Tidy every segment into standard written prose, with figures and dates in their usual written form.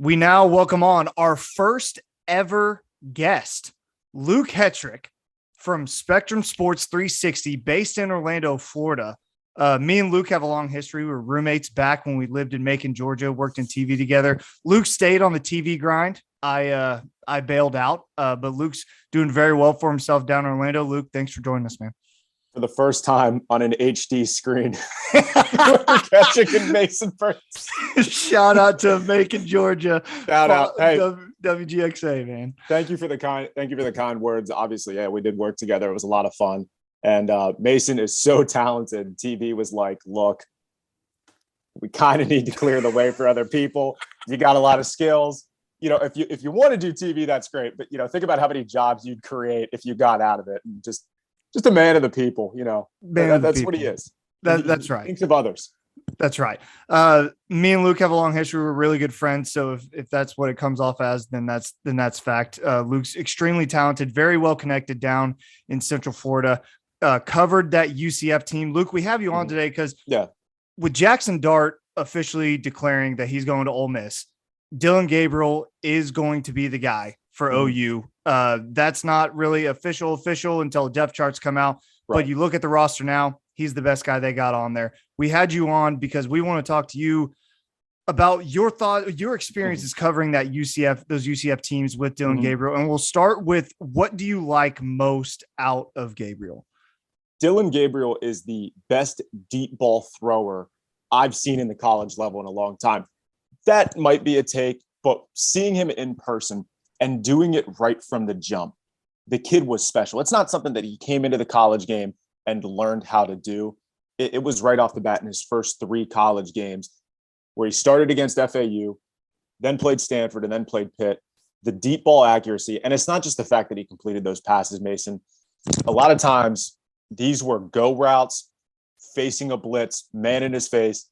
We now welcome on our first ever guest, Luke Hetrick from Spectrum Sports 360, based in Orlando, Florida. Me and Luke have a long history. We were roommates back when we lived in Macon, Georgia, worked in TV together. Luke stayed on the TV grind. I bailed out, but Luke's doing very well for himself down in Orlando. Luke, thanks for joining us, man. For the first time on an HD screen, we're catching in Mason first. Shout out to Macon, Georgia. Shout out, hey, WGXA, man. Thank you for the kind words. Obviously, yeah, we did work together. It was a lot of fun. And Mason is so talented. TV was like, look, we kind of need to clear the way for other people. You got a lot of skills. You know, if you want to do TV, that's great. But, you know, think about how many jobs you'd create if you got out of it. And just a man of the people, you know. That's what he is. That's right. Thinks of others. That's right. Me and Luke have a long history. We're really good friends. So if that's what it comes off as, then that's fact. Luke's extremely talented, very well connected down in Central Florida. Covered that UCF team. Luke, we have you on today because with Jackson Dart officially declaring that he's going to Ole Miss, Dillon Gabriel is going to be the guy for OU. That's not really official until depth charts come out. Right. But you look at the roster now, he's the best guy they got on there. We had you on because we want to talk to you about your experiences covering those UCF teams with Dillon Gabriel. And we'll start with, what do you like most out of Gabriel? Dillon Gabriel is the best deep ball thrower I've seen in the college level in a long time. That might be a take, but seeing him in person and doing it right from the jump, the kid was special. It's not something that he came into the college game and learned how to do. It was right off the bat in his first 3 college games where he started against FAU, then played Stanford, and then played Pitt. The deep ball accuracy, and it's not just the fact that he completed those passes, Mason. A lot of times, these were go routes, facing a blitz, man in his face.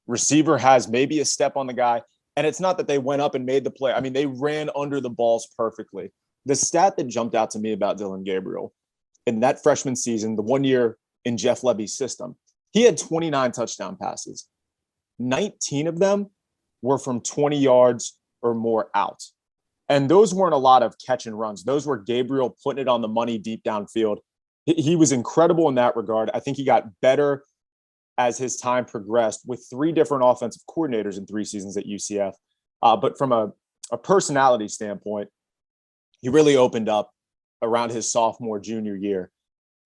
Receiver has maybe a step on the guy, and it's not that they went up and made the play. I mean, they ran under the balls perfectly. The stat that jumped out to me about Dillon Gabriel in that freshman season, the 1 year in Jeff Lebby's system, he had 29 touchdown passes. 19 of them were from 20 yards or more out. And those weren't a lot of catch and runs. Those were Gabriel putting it on the money deep downfield. He was incredible in that regard. I think he got better as his time progressed with 3 different offensive coordinators in 3 seasons at UCF. But from a personality standpoint, he really opened up around his sophomore, junior year.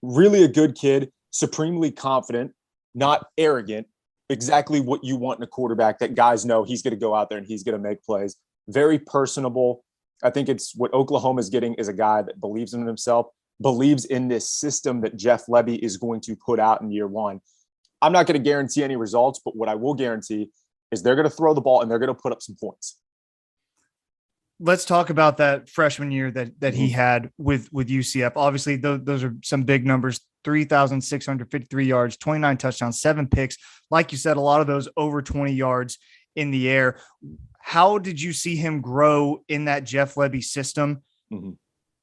Really a good kid, supremely confident, not arrogant, exactly what you want in a quarterback, that guys know he's going to go out there and he's going to make plays. Very personable. I think it's what Oklahoma is getting is a guy that believes in himself, believes in this system that Jeff Lebby is going to put out in year 1. I'm not going to guarantee any results, but what I will guarantee is they're going to throw the ball and they're going to put up some points. Let's talk about that freshman year that he had with UCF. Obviously, those are some big numbers: 3,653 yards, 29 touchdowns, 7 picks. Like you said, a lot of those over 20 yards in the air. How did you see him grow in that Jeff Lebby system?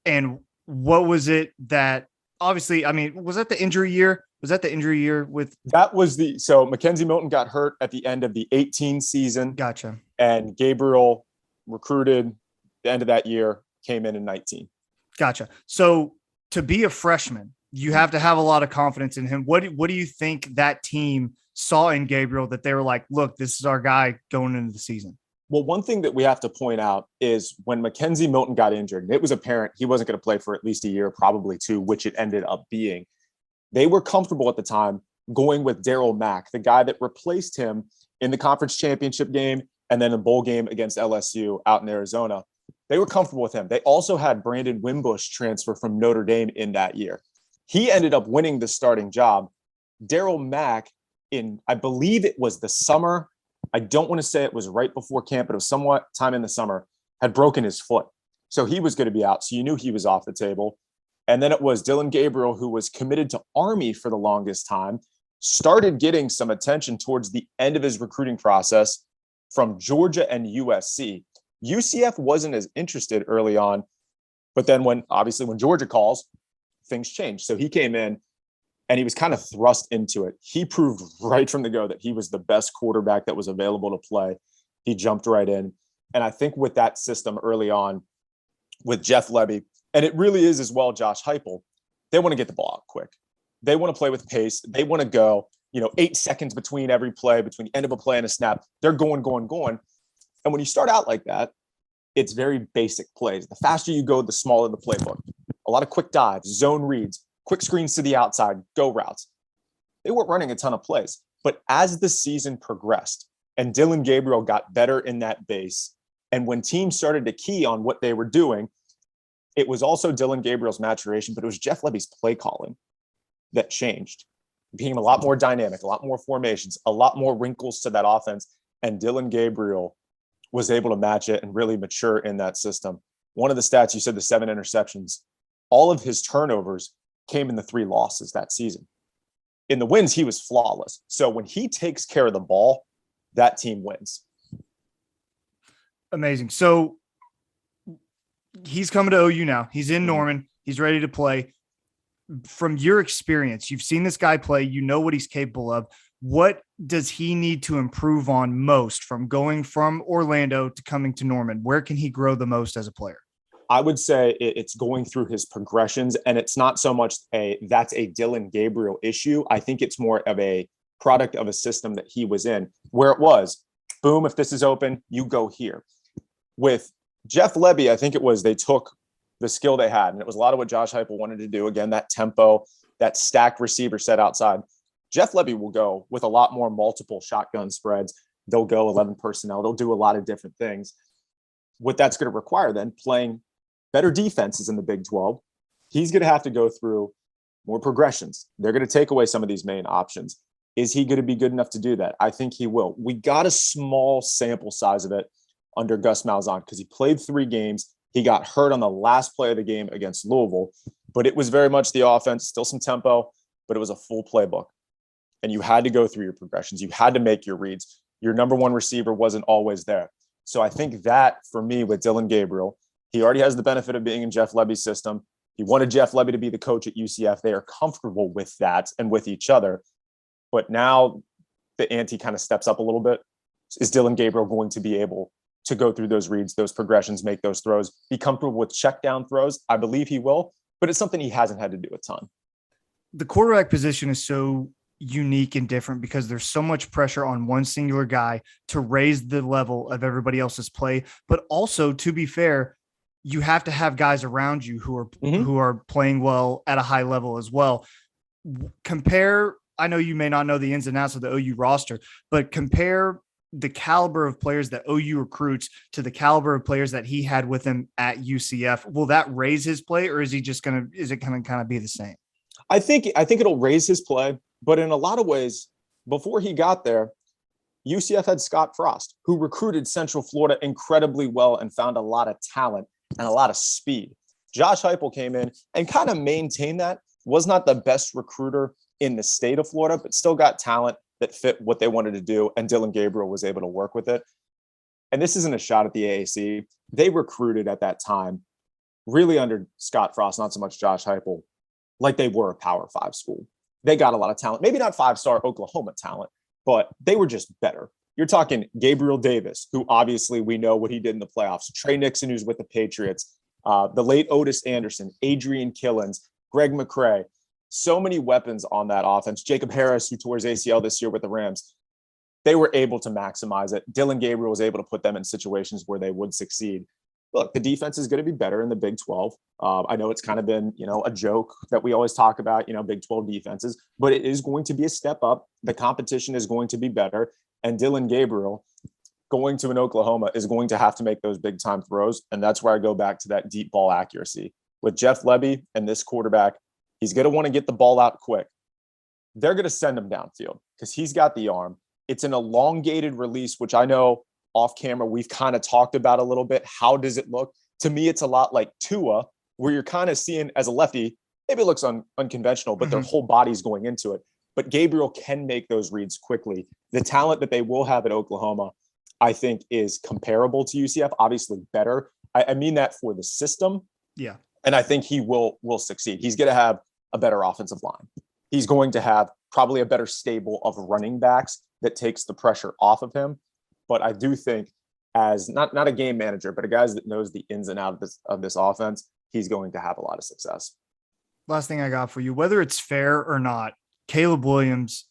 And what was it that, obviously, I mean, was that the injury year? Was that the injury year with? That was so Mackenzie Milton got hurt at the end of the 18 season. Gotcha. And Gabriel recruited the end of that year, came in 19. Gotcha. So to be a freshman, you have to have a lot of confidence in him. What do you think that team saw in Gabriel that they were like, look, this is our guy going into the season? Well, one thing that we have to point out is when Mackenzie Milton got injured, and it was apparent he wasn't going to play for at least a year, probably 2, which it ended up being. They were comfortable at the time going with Darryl Mack, the guy that replaced him in the conference championship game and then a bowl game against LSU out in Arizona. They were comfortable with him. They also had Brandon Wimbush transfer from Notre Dame in that year. He ended up winning the starting job. Darryl Mack, I believe it was the summer, I don't want to say it was right before camp, but it was somewhat time in the summer, had broken his foot. So he was going to be out. So you knew he was off the table. And then it was Dillon Gabriel, who was committed to Army for the longest time, started getting some attention towards the end of his recruiting process from Georgia and USC. UCF wasn't as interested early on, but then when Georgia calls, things change. So he came in and he was kind of thrust into it. He proved right from the go that he was the best quarterback that was available to play. He jumped right in. And I think with that system early on with Jeff Lebby, and it really is as well Josh Heupel, they want to get the ball out quick. They want to play with pace. They want to go, 8 seconds between every play, between the end of a play and a snap. They're going. And when you start out like that, it's very basic plays. The faster you go, the smaller the playbook. A lot of quick dives, zone reads, quick screens to the outside, go routes. They weren't running a ton of plays. But as the season progressed and Dillon Gabriel got better in that base, and when teams started to key on what they were doing, it was also Dillon Gabriel's maturation, but it was Jeff Lebby's play calling that changed, became a lot more dynamic, a lot more formations, a lot more wrinkles to that offense. And Dillon Gabriel was able to match it and really mature in that system. One of the stats, you said the 7 interceptions, all of his turnovers came in the 3 losses that season. In the wins, he was flawless. So when he takes care of the ball, that team wins. Amazing. So he's coming to OU now. He's in Norman. He's ready to play. From your experience, you've seen this guy play. You know what he's capable of. What does he need to improve on most from going from Orlando to coming to Norman? Where can he grow the most as a player? I would say it's going through his progressions, and it's not so much that's a Dillon Gabriel issue. I think it's more of a product of a system that he was in, where it was, boom, if this is open, you go here. With Jeff Lebby, I think it was they took the skill they had, and it was a lot of what Josh Heupel wanted to do. Again, that tempo, that stacked receiver set outside. Jeff Lebby will go with a lot more multiple shotgun spreads. They'll go 11 personnel. They'll do a lot of different things. What that's going to require then, playing better defenses in the Big 12, he's going to have to go through more progressions. They're going to take away some of these main options. Is he going to be good enough to do that? I think he will. We got a small sample size of it under Gus Malzahn because he played 3 games. He got hurt on the last play of the game against Louisville, but it was very much the offense, still some tempo, but it was a full playbook. And you had to go through your progressions. You had to make your reads. Your number one receiver wasn't always there. So I think that for me with Dillon Gabriel, he already has the benefit of being in Jeff Lebby's system. He wanted Jeff Lebby to be the coach at UCF. They are comfortable with that and with each other. But now the ante kind of steps up a little bit. Is Dillon Gabriel going to be able to go through those reads, those progressions, make those throws, be comfortable with check down throws? I believe he will, but it's something he hasn't had to do a ton. The quarterback position is so unique and different because there's so much pressure on one singular guy to raise the level of everybody else's play. But also, to be fair, you have to have guys around you who are playing well at a high level as well. Compare, I know you may not know the ins and outs of the OU roster, but compare the caliber of players that OU recruits to the caliber of players that he had with him at UCF. Will that raise his play, or is it going to kind of be the same? I think it'll raise his play, but in a lot of ways, before he got there, UCF had Scott Frost, who recruited Central Florida incredibly well and found a lot of talent and a lot of speed. Josh Heupel came in and kind of maintained that. Was not the best recruiter in the state of Florida, but still got talent that fit what they wanted to do, and Dillon Gabriel was able to work with it. And this isn't a shot at the AAC. They recruited at that time, really under Scott Frost, not so much Josh Heupel, like they were a Power 5 school. They got a lot of talent, maybe not 5-star Oklahoma talent, but they were just better. You're talking Gabriel Davis, who obviously we know what he did in the playoffs, Trey Nixon, who's with the Patriots, the late Otis Anderson, Adrian Killens, Greg McCrae. So many weapons on that offense. Jacob Harris, who tore his ACL this year with the Rams. They were able to maximize it. Dillon Gabriel was able to put them in situations where they would succeed. Look, the defense is going to be better in the Big 12. I know it's kind of been, a joke that we always talk about, Big 12 defenses, but it is going to be a step up. The competition is going to be better. And Dillon Gabriel going to an Oklahoma is going to have to make those big time throws. And that's where I go back to that deep ball accuracy. With Jeff Lebby and this quarterback, he's going to want to get the ball out quick. They're going to send him downfield because he's got the arm. It's an elongated release, which I know off camera we've kind of talked about a little bit. How does it look? To me, it's a lot like Tua, where you're kind of seeing as a lefty, maybe it looks unconventional, but their whole body's going into it. But Gabriel can make those reads quickly. The talent that they will have at Oklahoma, I think, is comparable to UCF, obviously better. I mean that for the system. Yeah. And I think he will succeed. He's going to have a better offensive line. He's going to have probably a better stable of running backs that takes the pressure off of him. But I do think as not a game manager, but a guy that knows the ins and outs of this offense, he's going to have a lot of success. Last thing I got for you, whether it's fair or not, Caleb Williams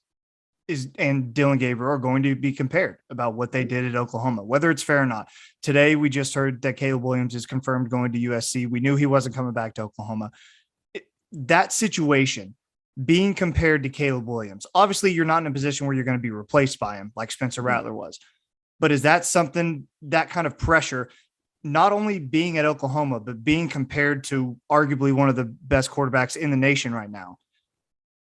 and Dillon Gabriel are going to be compared about what they did at Oklahoma, whether it's fair or not. Today, we just heard that Caleb Williams is confirmed going to USC. We knew he wasn't coming back to Oklahoma. That situation being compared to Caleb Williams, obviously you're not in a position where you're going to be replaced by him like Spencer Rattler was. But is that something, that kind of pressure, not only being at Oklahoma, but being compared to arguably one of the best quarterbacks in the nation right now?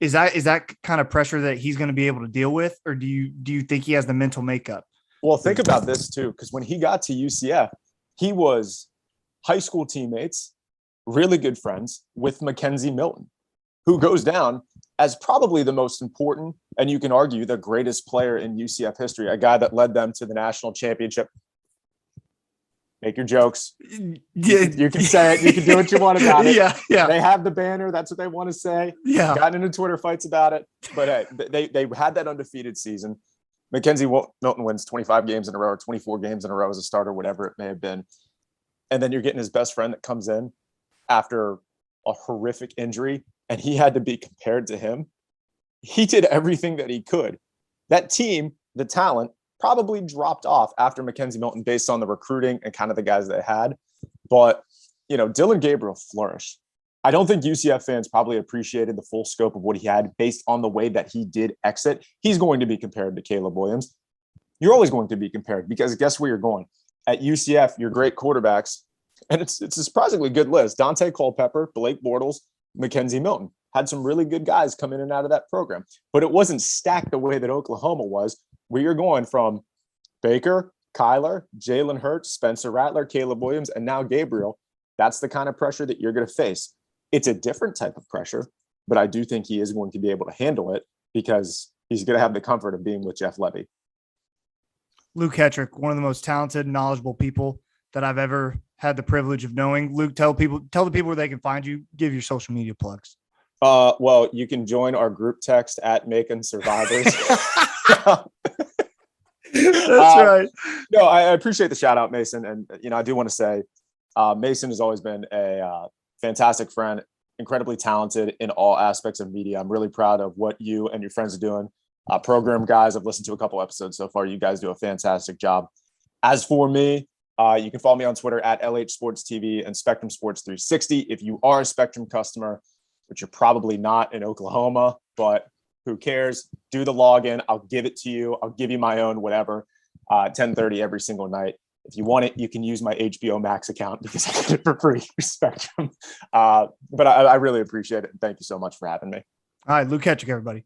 Is that kind of pressure that he's going to be able to deal with? Or do you think he has the mental makeup? Well, think about this too, because when he got to UCF, he was high school teammates, really good friends with Mackenzie Milton, who goes down as probably the most important, and you can argue the greatest player in UCF history, a guy that led them to the national championship. Make your jokes. Yeah. You can say it. You can do what you want about it. Yeah. They have the banner. That's what they want to say. Yeah. Gotten into Twitter fights about it. But hey, they had that undefeated season. Mackenzie Milton wins 25 games in a row or 24 games in a row as a starter, whatever it may have been. And then you're getting his best friend that comes in after a horrific injury, and he had to be compared to him. He did everything that he could. That team, the talent, probably dropped off after Mackenzie Milton based on the recruiting and kind of the guys they had. But, Dillon Gabriel flourished. I don't think UCF fans probably appreciated the full scope of what he had based on the way that he did exit. He's going to be compared to Caleb Williams. You're always going to be compared because guess where you're going? At UCF, your great quarterbacks, and it's a surprisingly good list. Dante Culpepper, Blake Bortles, Mackenzie Milton. Had some really good guys come in and out of that program. But it wasn't stacked the way that Oklahoma was, where you're going from Baker, Kyler, Jalen Hurts, Spencer Rattler, Caleb Williams, and now Gabriel. That's the kind of pressure that you're going to face. It's a different type of pressure, but I do think he is going to be able to handle it because he's going to have the comfort of being with Jeff Lebby. Luke Hetrick, one of the most talented, knowledgeable people that I've ever had the privilege of knowing. Luke, tell the people where they can find you. Give your social media plugs. Well, you can join our group text at Macon Survivors. That's right. No, I appreciate the shout out, Mason. And, I do want to say Mason has always been a fantastic friend, incredibly talented in all aspects of media. I'm really proud of what you and your friends are doing. Program guys, I've listened to a couple episodes so far. You guys do a fantastic job. As for me, you can follow me on Twitter at LH Sports TV and Spectrum Sports 360. If you are a Spectrum customer, which you're probably not in Oklahoma, but who cares? Do the login. I'll give it to you. I'll give you my own, whatever, 10:30 every single night. If you want it, you can use my HBO Max account because I get it for free for Spectrum. But I really appreciate it. And thank you so much for having me. All right, Luke Hetrick, everybody.